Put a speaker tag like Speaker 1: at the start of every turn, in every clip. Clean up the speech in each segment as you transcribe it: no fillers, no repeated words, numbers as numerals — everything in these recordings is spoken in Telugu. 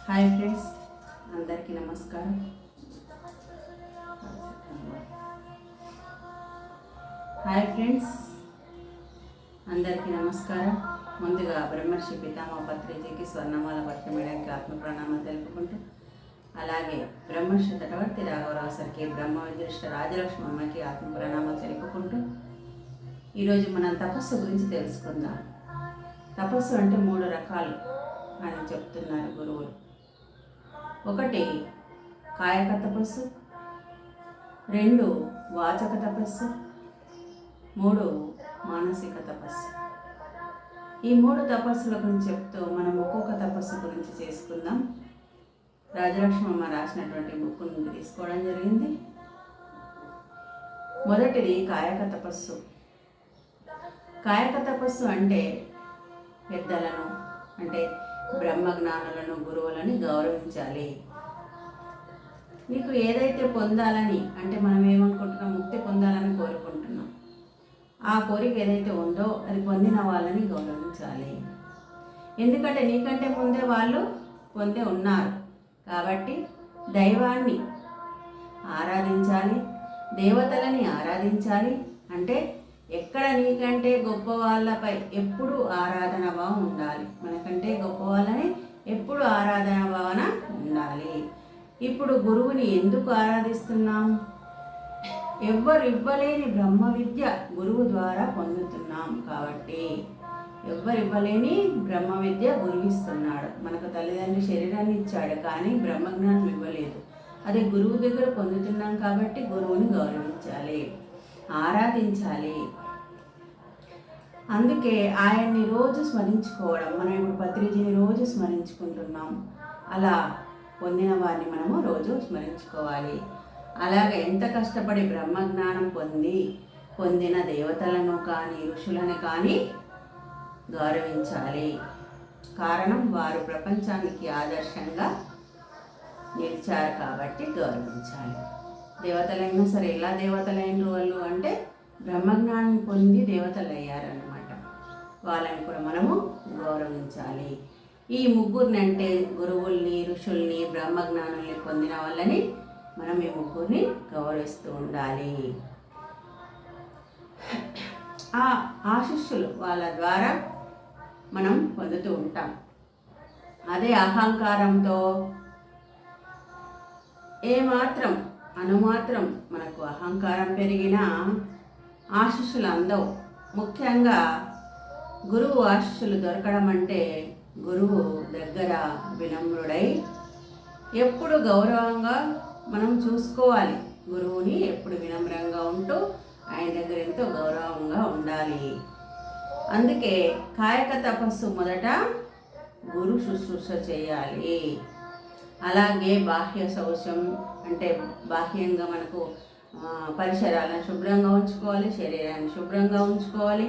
Speaker 1: హాయ్ ఫ్రెండ్స్, అందరికీ నమస్కారం. హాయ్ ఫ్రెండ్స్, అందరికీ నమస్కారం. ముందుగా బ్రహ్మర్షి పితామహ పత్రిజీకి స్వర్ణమాల పత్రమేడానికి ఆత్మ ప్రణామాలు తెలుపుకుంటూ, అలాగే బ్రహ్మర్షి తటవర్తి రాఘవరావు సరికి బ్రహ్మ విదృష్ట రాజలక్ష్మి అమ్మకి ఆత్మ ప్రణామాలు తెలుపుకుంటూ ఈరోజు మనం తపస్సు గురించి తెలుసుకుందాం. తపస్సు అంటే 3 రకాలు అని చెప్తున్నారు గురువులు. ఒకటి కాయక తపస్సు, 2 వాచక తపస్సు, 3 మానసిక తపస్సు. ఈ 3 తపస్సుల గురించి చెప్తూ మనం ఒక్కొక్క తపస్సు గురించి చేసుకుందాం. రాజలక్ష్మమ్మ రాసినటువంటి బుక్ నుండి తీసుకోవడం జరిగింది. మొదటిది కాయక తపస్సు. కాయక తపస్సు అంటే పెద్దలను, అంటే బ్రహ్మజ్ఞానులను, గురువులని గౌరవించాలి. నీకు ఏదైతే పొందాలని, అంటే మనం ఏమనుకుంటున్నాం, ముక్తి పొందాలని కోరుకుంటున్నాం, ఆ కోరిక ఏదైతే ఉందో అది పొందిన వాళ్ళని గౌరవించాలి. ఎందుకంటే నీకంటే ముందే వాళ్ళు పొందే ఉన్నారు కాబట్టి దైవాన్ని ఆరాధించాలి, దేవతలని ఆరాధించాలి. అంటే ఎక్కడ నీకంటే గొప్ప వాళ్ళపై ఎప్పుడు ఆరాధన భావం ఉండాలి, మనకంటే గొప్ప వాళ్ళని ఎప్పుడు ఆరాధన భావన ఉండాలి. ఇప్పుడు గురువుని ఎందుకు ఆరాధిస్తున్నాం? ఎవ్వరు ఇవ్వలేని బ్రహ్మ విద్య గురువు ద్వారా పొందుతున్నాం కాబట్టి. ఎవ్వరు ఇవ్వలేని బ్రహ్మ విద్య గురువు ఇస్తున్నాడు. మనకు తల్లిదండ్రులు శరీరాన్ని ఇచ్చాడు కానీ బ్రహ్మజ్ఞానం ఇవ్వలేదు. అదే గురువు దగ్గర పొందుతున్నాం కాబట్టి గురువుని గౌరవించాలి, ఆరాధించాలి. అందుకే ఆయన్ని రోజు స్మరించుకోవడం. మనం ఇప్పుడు పత్రిజీని రోజు స్మరించుకుంటున్నాం. అలా పొందిన వారిని మనము రోజు స్మరించుకోవాలి. అలాగే ఎంత కష్టపడి బ్రహ్మజ్ఞానం పొందిన దేవతలను కానీ ఋషులను కానీ గౌరవించాలి. కారణం వారు ప్రపంచానికి ఆదర్శంగా నిలిచారు కాబట్టి గౌరవించాలి. దేవతలైనా సరే ఎలా దేవతలైన వాళ్ళు అంటే బ్రహ్మజ్ఞానం పొంది దేవతలు అయ్యారన్నమాట. వాళ్ళని కూడా మనము గౌరవించాలి. ఈ ముగ్గురిని అంటే గురువుల్ని, ఋషుల్ని, బ్రహ్మజ్ఞానుల్ని పొందిన వాళ్ళని మనం ఈ ముగ్గురిని గౌరవిస్తూ ఉండాలి. ఆ ఆశీస్సులు వాళ్ళ ద్వారా మనం పొందుతూ ఉంటాం. అదే అహంకారంతో ఏమాత్రం అనుమాత్రం మనకు అహంకారం పెరిగినా ఆశీస్సులు అందవు. ముఖ్యంగా గురువు ఆశీస్సులు దొరకడం అంటే గురువు దగ్గర వినమ్రుడై ఎప్పుడు గౌరవంగా మనం చూసుకోవాలి. గురువుని ఎప్పుడు వినమ్రంగా ఉంటూ ఆయన దగ్గర ఎంతో గౌరవంగా ఉండాలి. అందుకే కాయక తపస్సు మొదట గురు శుశ్రూష చేయాలి. అలాగే బాహ్య శౌచం అంటే బాహ్యంగా మనకు పరిసరాలను శుభ్రంగా ఉంచుకోవాలి, శరీరాన్ని శుభ్రంగా ఉంచుకోవాలి,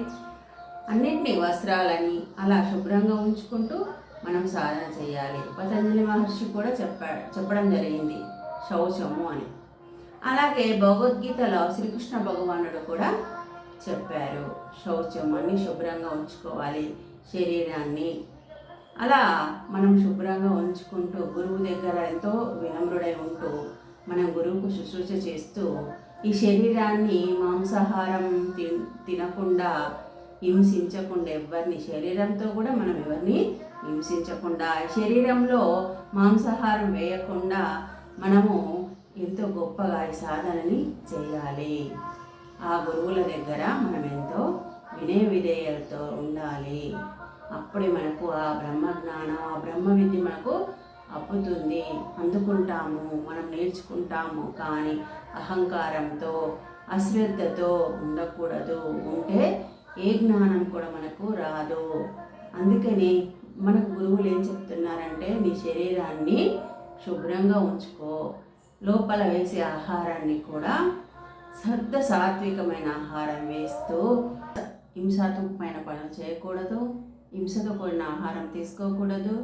Speaker 1: అన్నింటినీ వస్త్రాలని అలా శుభ్రంగా ఉంచుకుంటూ మనం సాధన చేయాలి. పతంజలి మహర్షి కూడా చెప్పడం జరిగింది శౌచము అని. అలాగే భగవద్గీతలో శ్రీకృష్ణ భగవానుడు కూడా చెప్పారు శౌచం అని శుభ్రంగా ఉంచుకోవాలి శరీరాన్ని. అలా మనం శుభ్రంగా ఉంచుకుంటూ గురువు దగ్గర ఎంతో వినమ్రుడై ఉంటూ మనం గురువుకు శుశ్రూష చేస్తూ ఈ శరీరాన్ని మాంసాహారం తినకుండా, హింసించకుండా, ఎవరిని శరీరంతో కూడా మనం ఎవరిని హింసించకుండా, శరీరంలో మాంసాహారం వేయకుండా మనము ఎంతో గొప్పగా ఈ సాధనని చేయాలి. ఆ గురువుల దగ్గర మనం ఎంతో వినయ విధేయలతో ఉండాలి. అప్పుడే మనకు ఆ బ్రహ్మజ్ఞానం, ఆ బ్రహ్మ విద్య మనకు అప్పుతుంది, అందుకుంటాము, మనం నేర్చుకుంటాము. కానీ అహంకారంతో, అశ్రద్ధతో ఉండకూడదు. ఉంటే ఏ జ్ఞానం కూడా మనకు రాదు. అందుకని మనకు గురువులు ఏం చెప్తున్నారంటే నీ శరీరాన్ని శుభ్రంగా ఉంచుకో, లోపల వేసే ఆహారాన్ని కూడా సాత్వికమైన ఆహారం వేస్తూ హింసాత్మకమైన పనులు చేయకూడదు, హింసతో కూడిన ఆహారం తీసుకోకూడదు.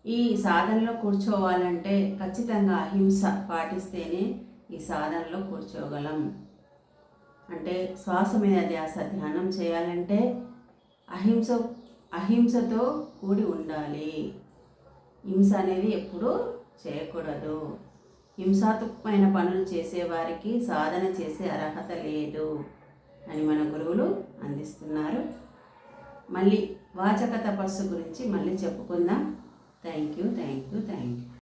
Speaker 1: ఈ సాధనలో కూర్చోవాలంటే ఖచ్చితంగా అహింస పాటిస్తేనే ఈ సాధనలో కూర్చోగలం. అంటే శ్వాస మీద ధ్యాస ధ్యానం చేయాలంటే అహింసతో కూడి ఉండాలి. హింస అనేది ఎప్పుడూ చేయకూడదు. హింసాత్మకమైన పనులు చేసేవారికి సాధన చేసే అర్హత లేదు అని మన గురువులు అందిస్తున్నారు. మళ్ళీ వాచక తపస్సు గురించి మళ్ళీ చెప్పుకుందాం. Thank you.